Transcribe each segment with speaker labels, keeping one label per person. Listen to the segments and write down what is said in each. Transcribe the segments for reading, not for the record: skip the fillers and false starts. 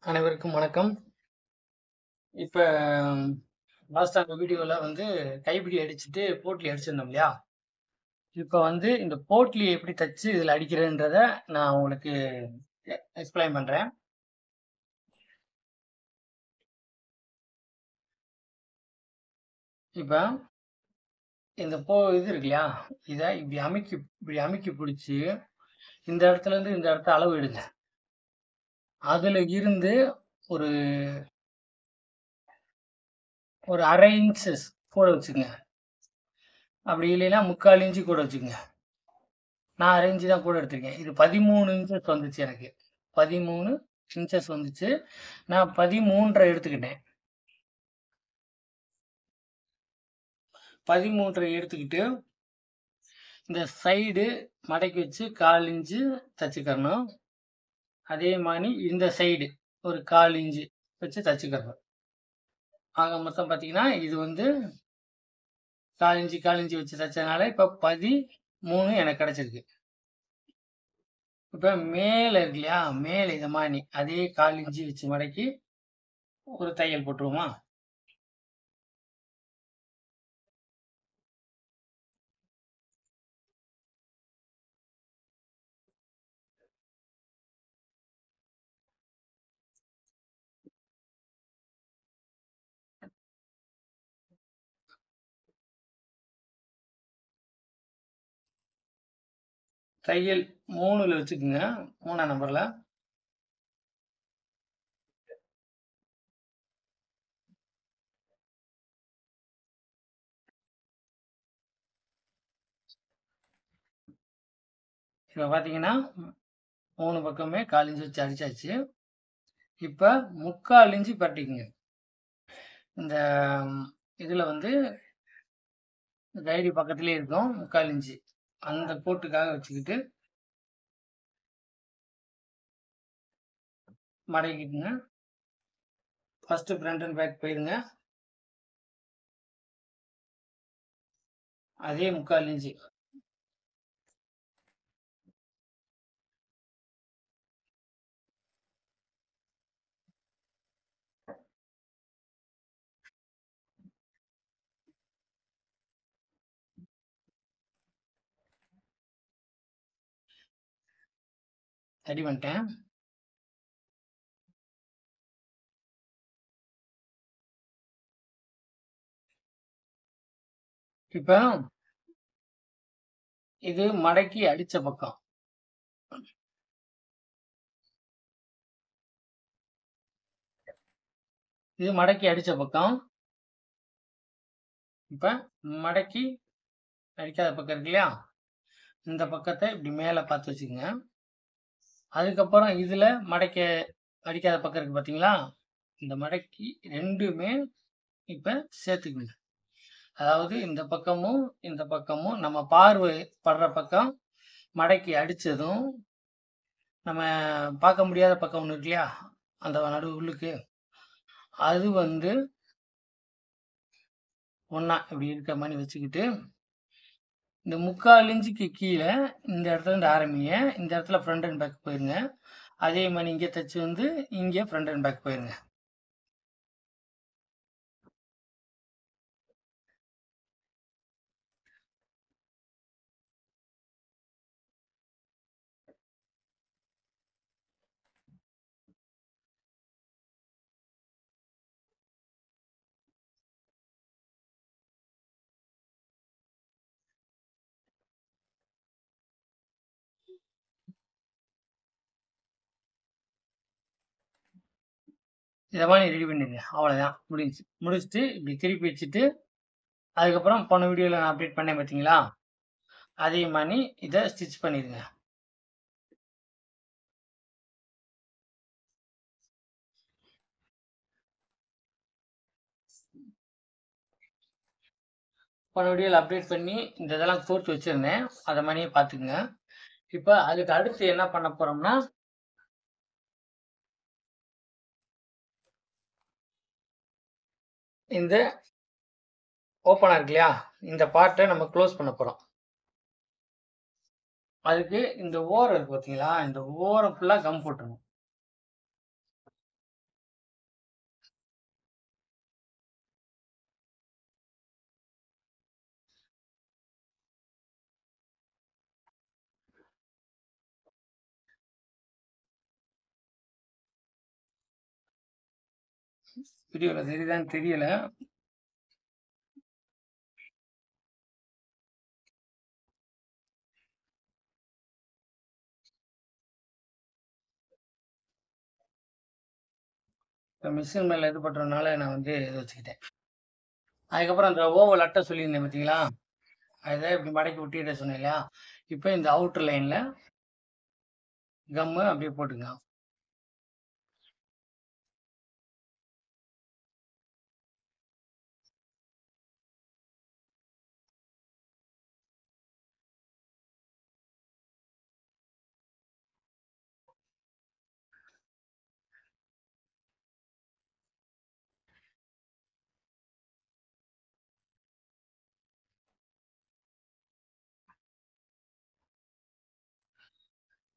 Speaker 1: அனைவருக்கும் வணக்கம். இப்ப லாஸ்ட்டா அந்த வீடியோல கைப்பிடி அடிச்சுட்டு போட்லி அடிச்சிருந்தோம் இல்லையா? இப்ப இந்த போட்லி எப்படி தச்சு இதுல அடிக்கிறதுன்றத நான் உங்களுக்கு எக்ஸ்பிளைன் பண்றேன். இப்ப இந்த இது இருக்கு இல்லையா? இத இப்படி அமுக்கி பிடிச்சு, இந்த இடத்துல இருந்து இந்த இடத்த அளவு எடுங்க. அதுல இருந்து ஒரு ஒரு 1/2 இன்ச்சஸ் கூட வச்சுக்கங்க. அப்படி இல்லைன்னா 3/4 இன்ச்சு கூட வச்சுக்கங்க. நான் 1/2 இன்ச்சு தான் கூட எடுத்திருக்கேன். இது 13 இன்ச்சஸ் வந்துச்சு எனக்கு. 13 இன்ச்சஸ் வந்துச்சு. நான் 13 எடுத்துக்கிட்டேன். 13 எடுத்துக்கிட்டு, இந்த சைடு மடக்கி வச்சு 1/4 இன்ச்சு தச்சுக்கறணும். அதே மாரி இந்த சைடு ஒரு 1/4 இன்ச்சு வச்சு தச்சுக்கறணும். ஆக மொத்தம் பார்த்தீங்கன்னா, இது 1/4 இன்ச்சு, 1/4 இன்ச்சு வச்சு தச்சதுனால, இப்ப 13 எனக்கு கிடைச்சிருக்கு. இப்ப மேல இருக்கு இல்லையா? மேல இத மாரி அதே 1/4 இன்ச்சு வச்சு மடக்கி ஒரு தையல் போட்டுருவோமா? தையல் 3ல வச்சுக்கங்க. 3ஆம் நம்பர்ல. இப்ப பார்த்தீங்கன்னா, 3 பக்கமே 1/4 இன்ச் வச்சு அடிச்சாச்சு. இப்ப 3/4 இன்ச்சு பெரட்டிக்கங்க. இந்த இதுல கைடு பக்கத்திலேயே இருக்கும் 3/4 இன்ச்சு. அந்த கோட்டுக்காக வச்சுக்கிட்டு மடக்கிக்குங்க. ஃபர்ஸ்ட் ஃப்ரண்ட் அண்ட் பேக் போயிருங்க. அதே 3/4 இன்ச்சு. ரெடி பண்ணிட்டேன். இப்ப இது மடக்கி அடிச்ச பக்கம். இது மடக்கி அடிச்ச பக்கம். இப்ப மடக்கி அடிக்காத பக்கம் இருக்கு இல்லையா? இந்த பக்கத்த இப்படி மேல பார்த்து வச்சுக்கங்க. அதுக்கப்புறம் இதுல மடக்கி அடிக்காத பக்கம் இருக்கு பார்த்தீங்களா? இந்த மடக்கி 2மே இப்ப சேர்த்துக்கங்க. அதாவது இந்த பக்கமும் நம்ம பார்வை படுற பக்கம் மடக்கி அடிச்சதும், நம்ம பார்க்க முடியாத பக்கம் ஒண்ணு இருக்கு இல்லையா? அந்த நடு உள்ளுக்கு. அது ஒண்ணா இப்படி இருக்க மாரி வச்சுக்கிட்டு, இந்த 3/4 இன்ச்சுக்கு கீழ இந்த இடத்துல இருந்து ஆரம்பிங்க. இந்த இடத்துல ஃப்ரண்ட் அண்ட் பேக் போயிருங்க. அதே மாரி இங்க தச்சு இங்க ஃப்ரண்ட் அண்ட் பேக் போயிருங்க. இத மாரி ரெடி பண்ணிருங்க. அவ்வளோதான் முடிஞ்சுச்சு. முடிச்சுட்டு இப்படி திருப்பி வச்சுட்டு, அதுக்கப்புறம் போன வீடியோல நான் அப்டேட் பண்ணேன் பார்த்தீங்களா? அதே மாரி இத ஸ்டிச் பண்ணிருங்க. போன வீடியோல அப்டேட் பண்ணி இந்த இதெல்லாம் கோர்த்து வச்சிருந்தேன். அத மாரியே பார்த்துக்கங்க. இப்ப அதுக்கு அடுத்து என்ன பண்ண போறோம்னா, இந்த ஓப்பனா இருக்கு இல்லையா? இந்த பார்ட்ட நம்ம க்ளோஸ் பண்ண போறோம். அதுக்கு இந்த ஓரம் இருக்கு பார்த்தீங்களா? இந்த ஓரம் ஃபுல்லா கம் போட்டுறணும். வீடியோல தெரியுதான்னு தெரியல. இப்ப மிஷின் மேல இது பண்றதுனால நான் வந்து இத வச்சுக்கிட்டேன். அதுக்கப்புறம் அந்த ஓவல் அட்டை சொல்லியிருந்தேன் பார்த்தீங்களா? அத இப்படி மடக்கி ஒட்டிட சொன்னேன் இல்லையா? இப்ப இந்த அவுட்டர் லைன்ல கம்மு அப்படியே போட்டுங்க.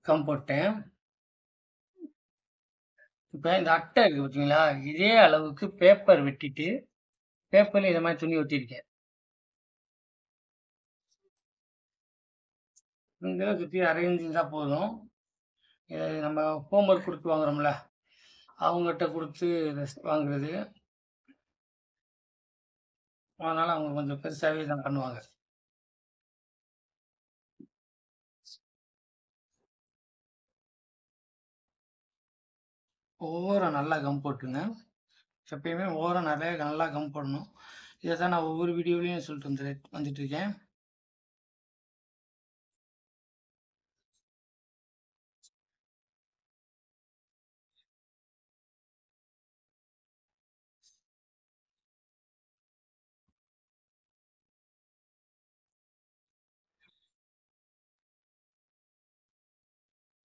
Speaker 1: கம் போட்டேன். இப்ப இந்த அட்டை இருக்கு பார்த்தீங்களா? இதே அளவுக்கு பேப்பர் வெட்டிட்டு, பேப்பர்ல இத மாரி துணி ஒட்டியிருக்கேன். இந்த இத சுத்தி அரேஞ்சிருந்தா போதும். இத நம்ம ஹோம் ஒர்க் குடுத்து வாங்குறோம்ல, அவங்கட்ட குடுத்து வாங்குறது. அதனால அவங்க கொஞ்சம் பெருசாவே தான் பண்ணுவாங்க. ஓரம் நல்லா கம் போட்டுருங்க. எப்பயுமே ஓரம் நெறைய நல்லா கம் போடணும். இத தான் நான் ஒவ்வொரு வீடியோலயும் சொல்லிட்டு வந்துட்டுருக்கேன்.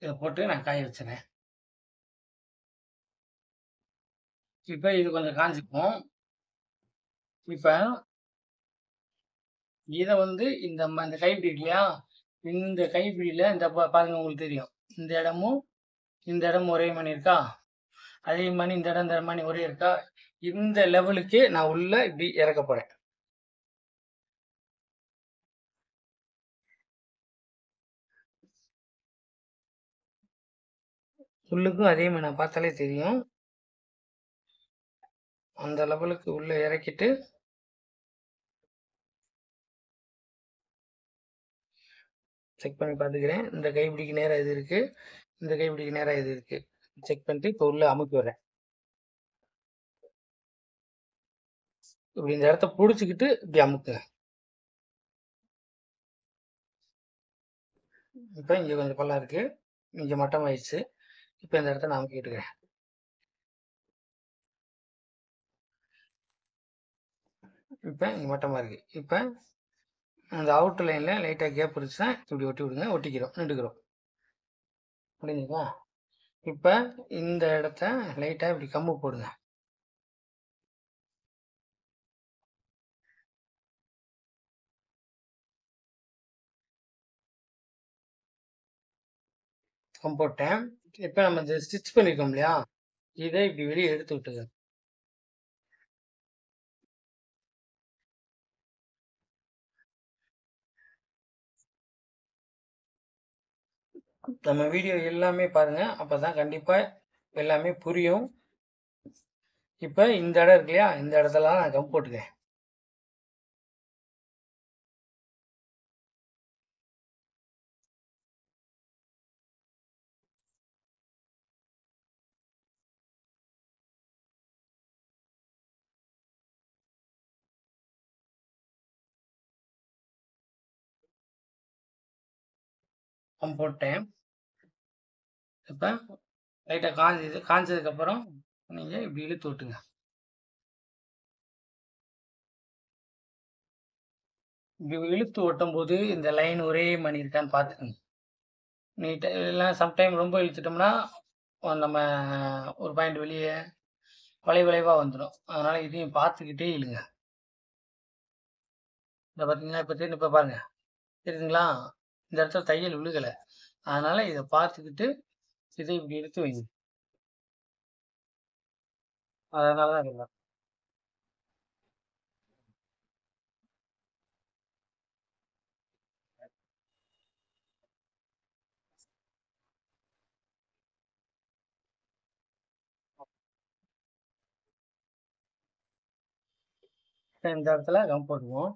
Speaker 1: இத போட்டு நான் காய வச்சுர்றேன். இப்ப இது கொஞ்சம் காஞ்சிக்கும். இப்ப இத வந்து இந்த கைப்பிடி இருக்கு இல்லையா? இந்த கைப்பிடியில இந்த பாருங்க உங்களுக்கு தெரியும். இந்த இடமும், இந்த இடமும் ஒரே மாரி இருக்கா? அதே மாரி இந்த இடம், இந்த மாரி ஒரே இருக்கா? இந்த லெவலுக்கு நான் உள்ள இப்படி இறக்க போறேன். உள்ளுக்கும் அதே மாரி நான் பார்த்தாலே தெரியும். அந்த லெவலுக்கு உள்ள இறக்கிட்டு, செக் பண்ணி பார்த்துக்கிறேன். இந்த கைப்பிடிக்கு நேரா இது இருக்கு. இந்த கைப்பிடிக்கு நேரா இது இருக்கு. செக் பண்ணிட்டு இப்ப உள்ள அமுக்கி விடுறேன். இப்படி இந்த இடத்த புடிச்சுக்கிட்டு இப்படி அமுக்குங்க. இப்ப இங்க கொஞ்சம் பள்ளம் இருக்கு. இங்க மட்டமாயிடுச்சு. இப்ப இந்த இடத்த நான் அமுக்கிட்டுக்கிறேன். இப்ப இங்க மட்டமா இருக்கு. இப்ப அந்த அவுட்டர் லைன்ல லைட்டா கேப் இருந்துச்சுன்னா இப்படி ஒட்டி விடுங்க. ஒட்டிக்கிறோம். நின்டுக்கிறோம். முடிஞ்சுதா? இப்ப இந்த இடத்த லைட்டா இப்படி கம்மு போடுங்க. கம் போட்டேன். இப்ப நம்ம இந்த ஸ்டிச் பண்ணிருக்கோம் இல்லையா? இத இப்படி வெளிய எடுத்து விட்டுங்க. நம்ம வீடியோ எல்லாமே பாருங்க. அப்பதான் கண்டிப்பா எல்லாமே புரியும். இப்ப இந்த இடம் இருக்கு இல்லையா? இந்த இடத்துலலாம் நான் கம் போட்டுக்கிறேன். கம் போட்டேன். இப்ப லைட்டா காஞ்சது. காஞ்சதுக்கு அப்புறம் நீங்க இப்படி இழுத்து விட்டுங்க. இப்படி இழுத்து ஒட்டும்போது இந்த லைன் ஒரே மாரி இருக்கான்னு பார்த்துக்கங்க. நீட்டா இல்ல சம்டைம் ரொம்ப இழுத்துட்டோம்னா, நம்ம ஒரு பாயிண்ட் வெளிய வளைவா வந்துரும். அதனால இதையும் பார்த்துக்கிட்டே இழுங்க. இந்த பார்த்தீங்கன்னா, இப்ப தெரியுது இப்ப பாருங்க. தெரியுதுங்களா? இந்த இடத்துல தையல் விழுகல. அதனால இத பார்த்துக்கிட்டு, இத இப்படி எடுத்து வைங்க. அதனால தான் சொல்றேன். இந்த இடத்துல கம் போட்டுக்குவோம்.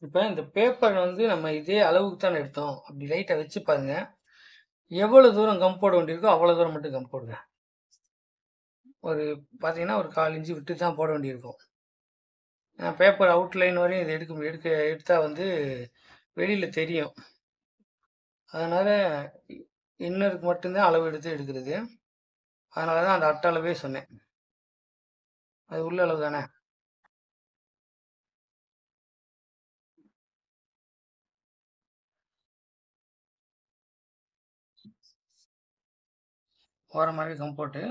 Speaker 1: இப்ப இந்த பேப்பர் வந்து நம்ம இதே அளவுக்கு தான் எடுத்தோம். அப்படி லைட்டா வச்சு பாருங்க. எவ்வளவு தூரம் கம் போட வேண்டியிருக்கோ அவ்வளவு தூரம் மட்டும் கம் போடுங்க. ஒரு பார்த்தீங்கன்னா, ஒரு 1/4 இன்ச்சு விட்டு தான் போட வேண்டியிருக்கும். பேப்பர் அவுட்லைன் வரையும் இத எடுத்தா வந்து வெளியில தெரியும். அதனால இன்னருக்கு மட்டும் தான் அளவு எடுத்து எடுக்கிறது. அதனால தான் அந்த அட்ட அளவே சொன்னேன். அது உள்ள அளவு தானே. ஓரமாவே கம் போட்டு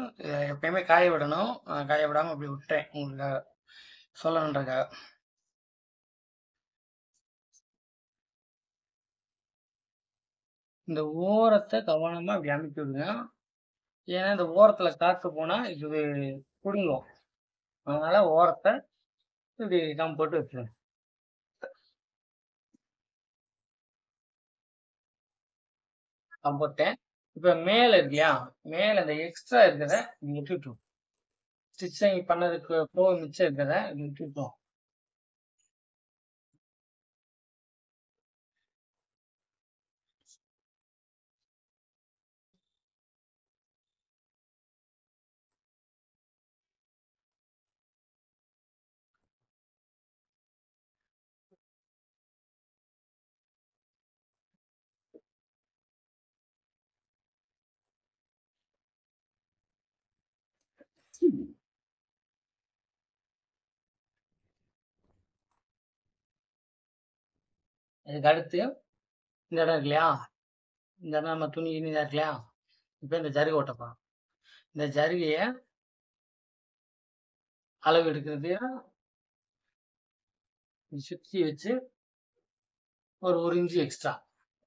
Speaker 1: எப்பயுமே காய விடணும். காய விடாம அப்படி விட்டேன் உங்களுக்காக சொல்லணுன்றதுக்காக. இந்த ஓரத்த கவனமா இப்படி அமுக்கி விடுங்க. ஏன்னா இந்த ஓரத்துல காத்து போனா இது புடுங்கும். அதனால ஓரத்த இப்படி கம் போட்டு வச்சுருங்க. கம் போட்டேன். இப்ப மேல இருக்கு இல்லையா? மேல இந்த எக்ஸ்ட்ரா இருக்கிறத இப்படி விட்டுட்டோம். ஸ்டிச்சிங் பண்ணதுக்கு போக மிச்சம் இருக்கிறத இப்படி விட்டுட்டோம். இதுக்கு அடுத்து இந்த இடம் இருக்கு இல்லையா? இந்த இடம் நம்ம துணி கிணி இருக்கு இல்லையா? இப்ப இந்த ஜருக ஓட்டப்போறோம். இந்த ஜருகைய அளவு எடுக்கிறது சுத்தி வச்சு ஒரு 1 இன்ச் எக்ஸ்ட்ரா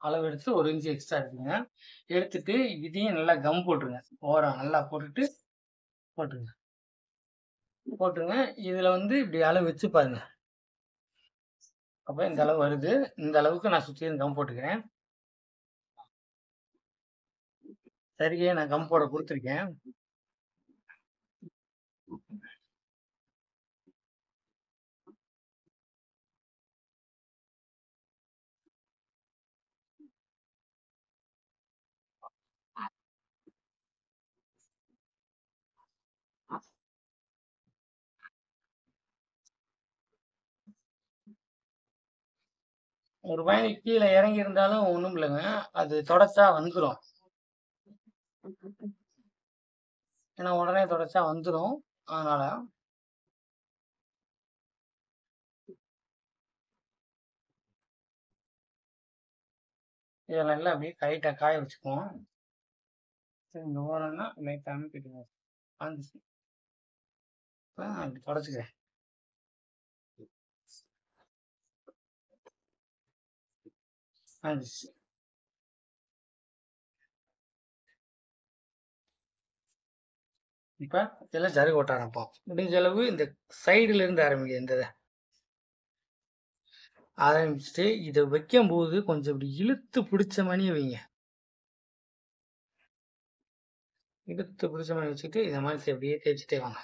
Speaker 1: அளவு எடுத்து 1 இன்ச் எக்ஸ்ட்ரா எடுத்துங்க. எடுத்துட்டு இதையும் நல்லா கம் போட்டுருங்க. ஓரம் நல்லா போட்டுட்டு போட்டுருங்க. போட்டுருங்க. இதுல வந்து இப்படி அளவு வச்சு பாருங்க. அப்ப இந்த அளவு வருது. இந்த அளவுக்கு நான் சுத்தியும் கம் போட்டுக்கிறேன். சரிகைய நான் கம் போட குடுத்துருக்கேன். ஒரு பயணி கீழ இறங்கி இருந்தாலும் ஒண்ணும் இல்லங்க. அது தொடச்சா வந்துரும். ஏன்னா உடனே தொடச்சா வந்துரும். அதனால இத நல்லா அப்படியே டைட்டா காய வச்சுக்குவோம். சரி இந்த ஓரம்னா லைட்டா அமுக்கிடுங்க. காஞ்சிச்சு. இப்ப நான் இப்படி தொடச்சுக்கிறேன். காஞ்சிச்சு. இப்ப இதெல்லாம் ஜருக ஓட்ட ஆரம்பிப்போம். முடிஞ்ச அளவு இந்த சைடுல இருந்து ஆரம்பிங்க இந்த இத. ஆரம்பிச்சுட்டு இத வைக்கும்போது கொஞ்சம் இப்படி இழுத்து பிடிச்ச மாரியே வைங்க. இழுத்து பிடிச்ச மாரி வச்சுட்டு இந்த மாதிரி அப்படியே தேய்ச்சுட்டே வாங்க.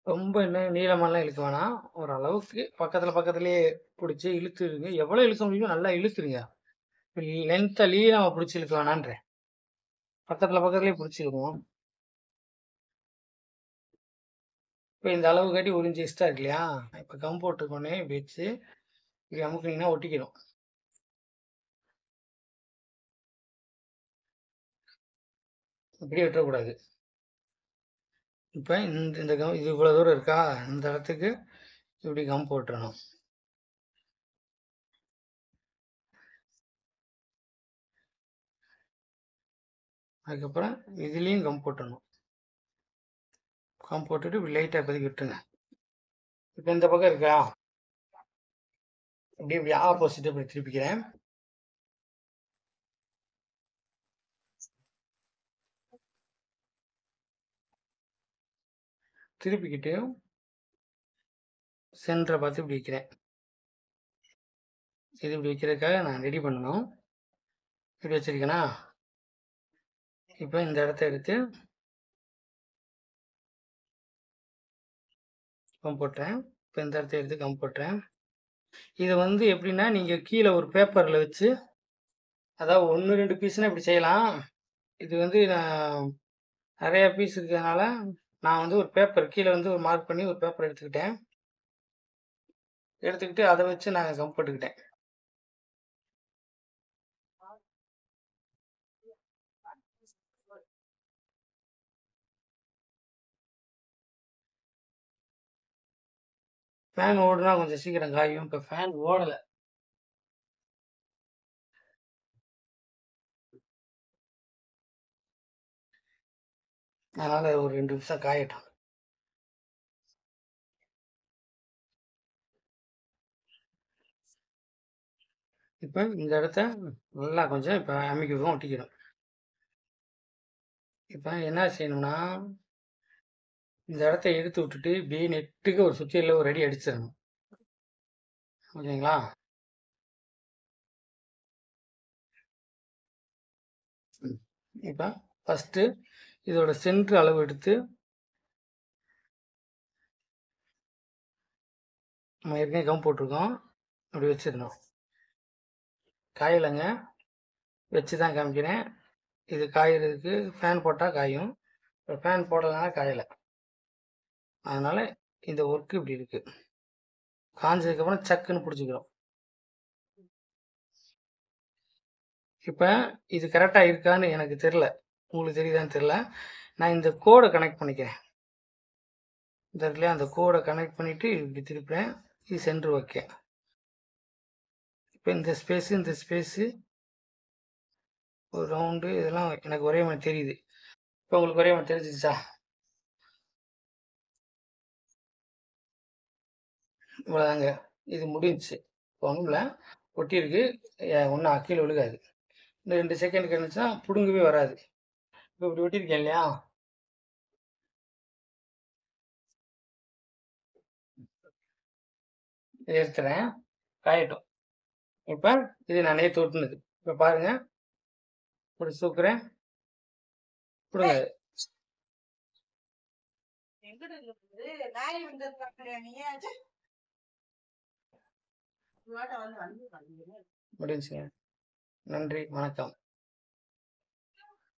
Speaker 1: ரொம்ப இன்னும் நீளமாலாம் இழுக்க வேணாம். ஓரளவுக்கு பக்கத்துல பக்கத்துலயே புடிச்சு இழுத்துருங்க. எவ்வளோ இழுக்க முடியுமோ நல்லா இழுத்துருங்க. லென்த்தா நீளமா புடிச்சு இழுக்க வேணான்றேன். பக்கத்துல பக்கத்துலயே புடிச்சு இழுக்குவோம். இப்ப இந்த அளவு காட்டி 1 இன்ச் எக்ஸ்ட்ரா இருக்கு இல்லையா? இப்ப கம் போட்டுக்கோனே இப்படி வச்சு இப்படி அமுக்குனீங்கன்னா ஒட்டிக்கிடும். இப்படியே விட்டுறக்கூடாது. இப்ப இந்த கம் இது இவ்வளோ தூரம் இருக்கா? இந்த இடத்துக்கு இப்படி கம் போட்டுறணும். அதுக்கப்புறம் இதுலயும் கம் போட்டுறணும். கம் போட்டுட்டு இப்படி லைட்டா இப்போதைக்கு விட்டுருங்க. இப்ப இந்த பக்கம் இருக்கா? அப்படியே இப்படி ஆப்போசிட் இப்படி திருப்பிக்கிறேன். திருப்பிக்கிட்டு சென்டரை பார்த்து இப்படி வைக்கிறேன். இது இப்படி வைக்கிறதுக்காக நான் ரெடி பண்ணணும். இப்படி வச்சிருக்கேனா, இப்போ இந்த இடத்த எடுத்து கம் போட்டுறேன். இப்போ இந்த இடத்த எடுத்து கம் போட்டுறேன். இதை வந்து எப்படின்னா, நீங்கள் கீழே ஒரு பேப்பரில் வச்சு, அதாவது 1, 2 பீஸ்னால் இப்படி செய்யலாம். இது வந்து நான் நிறைய பீஸ் இருக்கிறதுனால, நான் வந்து ஒரு பேப்பர் கீழே வந்து ஒரு மார்க் பண்ணி ஒரு பேப்பர் எடுத்துக்கிட்டேன். எடுத்துக்கிட்டு அதை வச்சு நான் கம் போட்டுக்கிட்டேன். ஃபேன் ஓடுனா கொஞ்சம் சீக்கிரம் காயும். இப்போ ஃபேன் ஓடலை, அதனால ஒரு 2 நிமிஷம் காயட்டும். இப்போ இந்த இடத்த நல்லா கொஞ்சம் இப்போ அமுக்கிடுவோம், ஒட்டிக்கிறோம். இப்போ என்ன செய்யணும்னா, இந்த இடத்த எடுத்து விட்டுட்டு இப்படியே நெட்டுக்கு ஒரு சுத்தியல்ல ஒரு அடி அடிச்சிடணும். ஓகேங்களா? இப்போ ஃபஸ்ட்டு இதோட சென்டர் அளவு எடுத்து நம்ம ஏற்கனவே கம் போட்டிருக்கோம், அப்படி வச்சிடணும். காயலைங்க, வச்சு தான் காமிக்கிறேன். இது காயறதுக்கு ஃபேன் போட்டால் காயும், இப்போ ஃபேன் போடலைன்னா காயலை. அதனால் இந்த ஒர்க்கு இப்படி இருக்குது. காஞ்சதுக்கப்புறம் சக்குன்னு பிடிச்சிக்கிறோம். இப்போ இது கரெக்டாக இருக்கான்னு எனக்கு தெரில, உங்களுக்கு தெரியுதான்னு தெரில. நான் இந்த கோடை கனெக்ட் பண்ணிக்கிறேன். இந்த இடத்துல அந்த கோடை கனெக்ட் பண்ணிவிட்டு இப்படி திருப்பேன். இது சென்டர் வைக்க. இப்போ இந்த ஸ்பேஸு ஒரு ரவுண்டு இதெல்லாம் எனக்கு ஒரே மாதிரி தெரியுது. இப்போ உங்களுக்கு ஒரே மாதிரி தெரிஞ்சிச்சா? இவ்வளோதாங்க, இது முடிஞ்சிச்சு. இப்போ ஒன்றும் இல்லை, ஒட்டியிருக்கு, ஒன்றும் கீழே விழுகாது. இந்த 2 செகண்டுக்கு இருந்துச்சுன்னா பிடுங்கவே வராது. இப்போ இப்படி ஒட்டியிருக்கேன் இல்லையா, இதை எடுத்துறேன், காயட்டும். இப்போ இது நான் நேற்று ஒட்டுனது. இப்போ பாருங்க, இப்படி தூக்குறேன், பிடுங்க. முடிஞ்சுங்க. நன்றி, வணக்கம்.